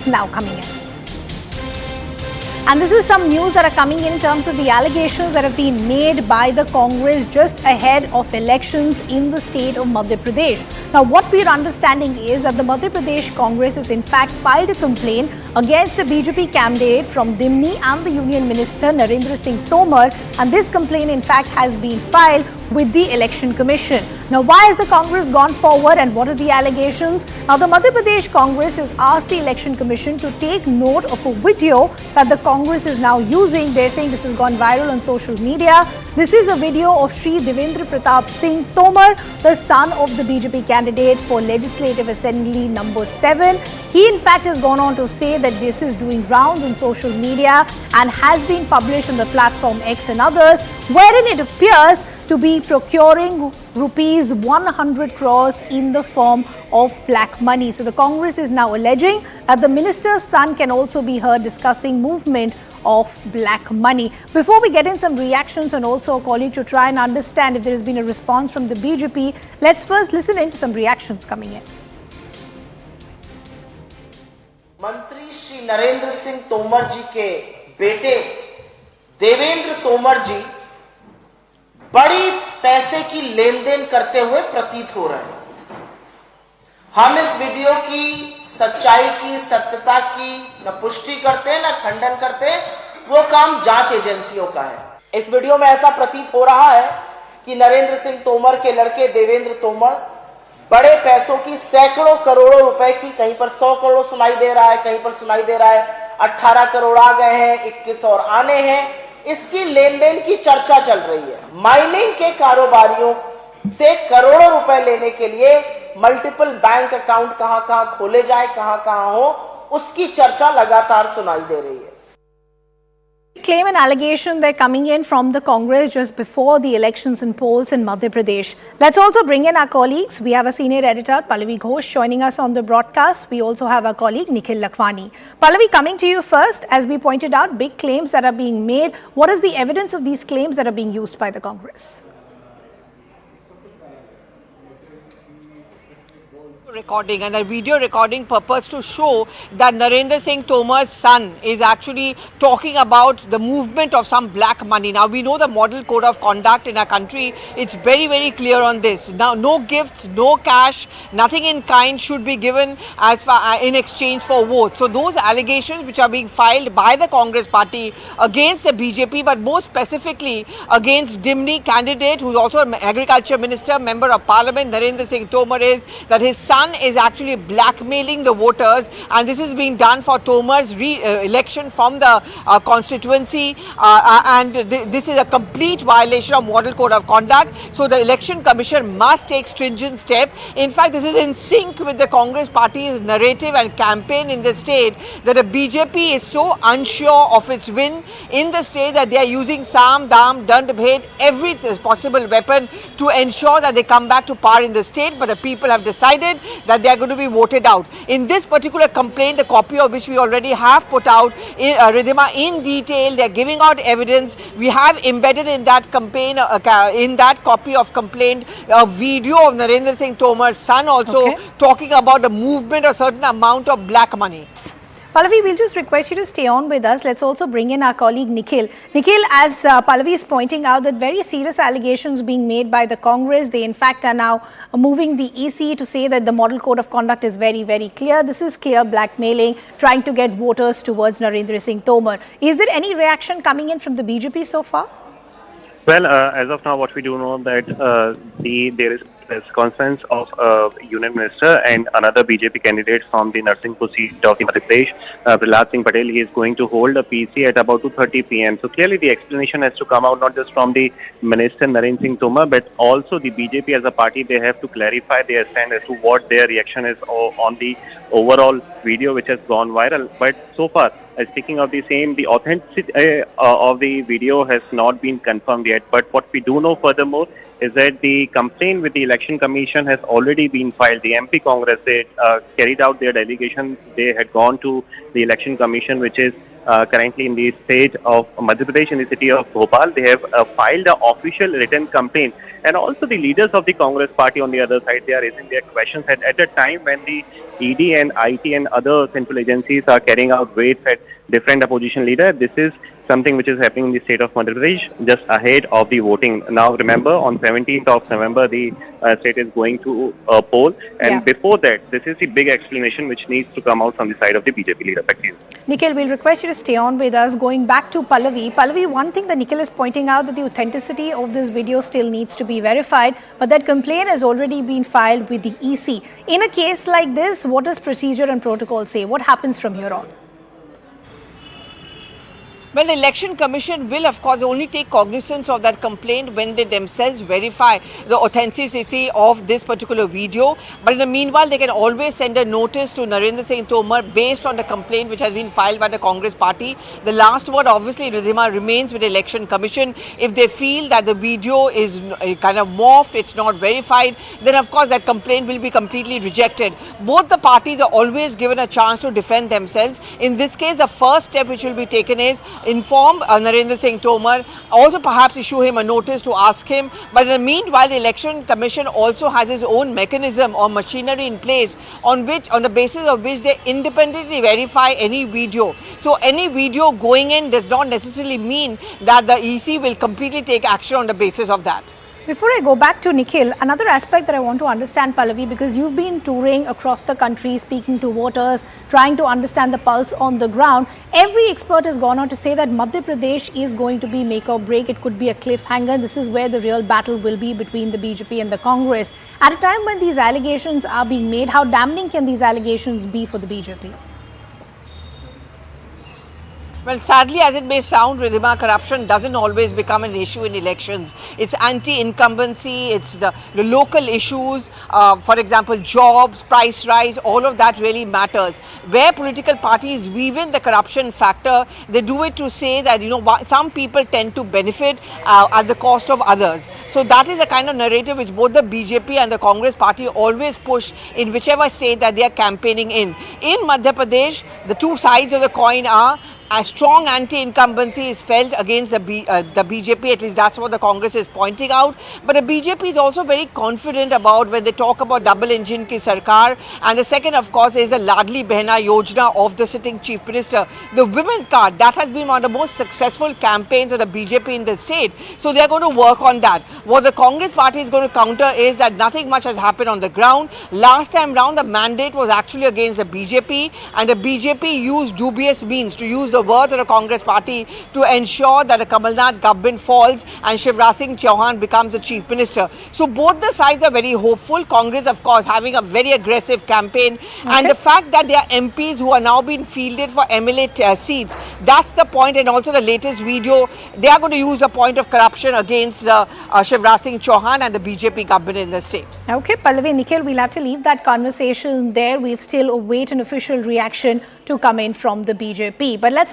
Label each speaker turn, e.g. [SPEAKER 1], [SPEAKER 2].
[SPEAKER 1] now coming in. And this is some news that are coming in terms of the allegations that have been made by the Congress just ahead of elections in the state of Madhya Pradesh. Now, what we are understanding is that the Madhya Pradesh Congress has in fact filed a complaint against a BJP candidate from Dimani and the Union Minister Narendra Singh Tomar, and this complaint in fact has been filed with the Election Commission. Now, why has the Congress gone forward and what are the allegations? Now, the Madhya Pradesh Congress has asked the Election Commission to take note of a video that the Congress is now using. They're saying this has gone viral on social media. This is a video of Shri Devendra Pratap Singh Tomar, the son of the BJP candidate for Legislative Assembly number 7. He in fact has gone on to say that this is doing rounds on social media and has been published on the platform X and others, wherein it appears to be procuring rupees 100 crores in the form of black money. So the Congress is now alleging that the minister's son can also be heard discussing movement of black money. Before we get in some reactions and also a colleague to try and understand if there has been a response from the BJP, let's first listen in to some reactions coming in.
[SPEAKER 2] मंत्री श्री नरेंद्र सिंह तोमर जी के बेटे देवेंद्र तोमर जी बड़ी पैसे की लेन then करते हुए प्रतीत हो रहे हैं। हम इस वीडियो की सच्चाई की, सत्यता की न पुष्टि करते न खंडन करते, वो काम जांच एजेंसियों का है। इस वीडियो में ऐसा प्रतीत हो रहा है कि नरेंद्र सिंह तोमर के लड़के देवेंद्र तोमर बड़े पैसों की, सैकड़ों करोड़ों रुपए की, कहीं पर 100 करोड़ सुनाई दे रहा है, कहीं पर सुनाई दे रहा है 18 करोड़ आ गए हैं, 21 और आने हैं, इसकी लेन देन की चर्चा चल रही है। माइनिंग के कारोबारियों से करोड़ों रुपए लेने के लिए मल्टीपल बैंक अकाउंट कहां-कहां खोले जाए, कहां-कहां हो, उसकी चर्चा लगातार सुनाई दे रही है।
[SPEAKER 1] Claim and allegation they're coming in from the Congress just before the elections and polls in Madhya Pradesh. Let's also bring in our colleagues. We have a senior editor, Pallavi Ghosh, joining us on the broadcast. We also have our colleague, Nikhil Lakhwani. Pallavi, coming to you first. As we pointed out, big claims that are being made. What is the evidence of these claims that are being used by the Congress?
[SPEAKER 3] Recording and a video recording purpose to show that Narendra Singh Tomar's son is actually talking about the movement of some black money. Now we know the model code of conduct in our country, it's very, very clear on this. Now no gifts, no cash, nothing in kind should be given as in exchange for votes. So those allegations which are being filed by the Congress party against the BJP, but more specifically against Dimani candidate who is also an agriculture minister, member of parliament, Narendra Singh Tomar, is that his son is actually blackmailing the voters, and this is being done for Tomar's election from the constituency, and this is a complete violation of model code of conduct. So the election commission must take stringent step. In fact, this is in sync with the Congress party's narrative and campaign in the state that the BJP is so unsure of its win in the state that they are using Sam, Dam, Dand, Bhed, every possible weapon to ensure that they come back to power in the state, but the people have decided that they are going to be voted out. In this particular complaint, the copy of which we already have put out Ridhima in detail, they are giving out evidence. We have embedded in that campaign, in that copy of complaint, a video of Narendra Singh Tomar's son also talking about the movement of a certain amount of black money.
[SPEAKER 1] Pallavi, we'll just request you to stay on with us. Let's also bring in our colleague Nikhil. Nikhil, as Pallavi is pointing out, that very serious allegations being made by the Congress. They in fact are now moving the EC to say that the model code of conduct is very, very clear. This is clear blackmailing, trying to get voters towards Narendra Singh Tomar. Is there any reaction coming in from the BJP so far?
[SPEAKER 4] Well, as of now, what we do know that there is conference of Union Minister and another BJP candidate from the Narsinghpur seat of the Madhya Pradesh, Prahlad Singh Patel. He is going to hold a PC at about 2:30 p.m. So clearly the explanation has to come out not just from the Minister Narendra Singh Tomar, but also the BJP as a party. They have to clarify their stand as to what their reaction is on the overall video which has gone viral. But so far, speaking of the same, the authenticity of the video has not been confirmed yet. But what we do know furthermore is that the complaint with the Election Commission has already been filed. The MP Congress, they carried out their delegation. They had gone to the Election Commission, which is currently in the state of Madhya Pradesh, in the city of Bhopal. They have filed an official written complaint. And also the leaders of the Congress party on the other side, they are raising their questions at a time when the ED and IT and other central agencies are carrying out raids at different opposition leaders. This is something which is happening in the state of Madhya Pradesh just ahead of the voting. Now, remember, on 17th of November, the state is going to poll. And before that, this is the big explanation which needs to come out from the side of the BJP leader. Back to you.
[SPEAKER 1] Nikhil, we'll request you to stay on with us. Going back to Pallavi. Pallavi, one thing that Nikhil is pointing out that the authenticity of this video still needs to be verified, but that complaint has already been filed with the EC. In a case like this, what does procedure and protocol say? What happens from here on?
[SPEAKER 3] Well, the Election Commission will, of course, only take cognizance of that complaint when they themselves verify the authenticity of this particular video. But in the meanwhile, they can always send a notice to Narendra Singh Tomar based on the complaint which has been filed by the Congress party. The last word, obviously, Ridhima, remains with the Election Commission. If they feel that the video is kind of morphed, it's not verified, then, of course, that complaint will be completely rejected. Both the parties are always given a chance to defend themselves. In this case, the first step which will be taken is inform Narendra Singh Tomar, also perhaps issue him a notice to ask him. But in the meanwhile, the Election Commission also has its own mechanism or machinery in place on the basis of which they independently verify any video. So any video going in does not necessarily mean that the EC will completely take action on the basis of that.
[SPEAKER 1] Before I go back to Nikhil, another aspect that I want to understand, Pallavi, because you've been touring across the country, speaking to voters, trying to understand the pulse on the ground. Every expert has gone on to say that Madhya Pradesh is going to be make or break. It could be a cliffhanger. This is where the real battle will be between the BJP and the Congress. At a time when these allegations are being made, how damning can these allegations be for the BJP?
[SPEAKER 3] Well, sadly, as it may sound, Ridhima, corruption doesn't always become an issue in elections. It's anti-incumbency, it's the local issues, for example, jobs, price rise, all of that really matters. Where political parties weave in the corruption factor, they do it to say that, some people tend to benefit at the cost of others. So that is a kind of narrative which both the BJP and the Congress party always push in whichever state that they are campaigning in. In Madhya Pradesh, the two sides of the coin are a strong anti-incumbency is felt against the BJP, at least that's what the Congress is pointing out. But the BJP is also very confident about when they talk about double engine ki sarkar. And the second, of course, is the Ladli Behna Yojana of the sitting Chief Minister. The women card, that has been one of the most successful campaigns of the BJP in the state. So they are going to work on that. What the Congress party is going to counter is that nothing much has happened on the ground. Last time round, the mandate was actually against the BJP, and the BJP used dubious means to use the word of the Congress party to ensure that the Kamal Nath government falls and Shivraj Singh Chauhan becomes the Chief Minister. So both the sides are very hopeful. Congress, of course, having a very aggressive campaign. And the fact that there are MPs who are now being fielded for MLA seats, that's the point. And also the latest video, they are going to use the point of corruption against the Shivraj Singh Chauhan and the BJP government in the state.
[SPEAKER 1] Okay, Pallavi, Nikhil, we'll have to leave that conversation there. We'll still await an official reaction to come in from the BJP. But let's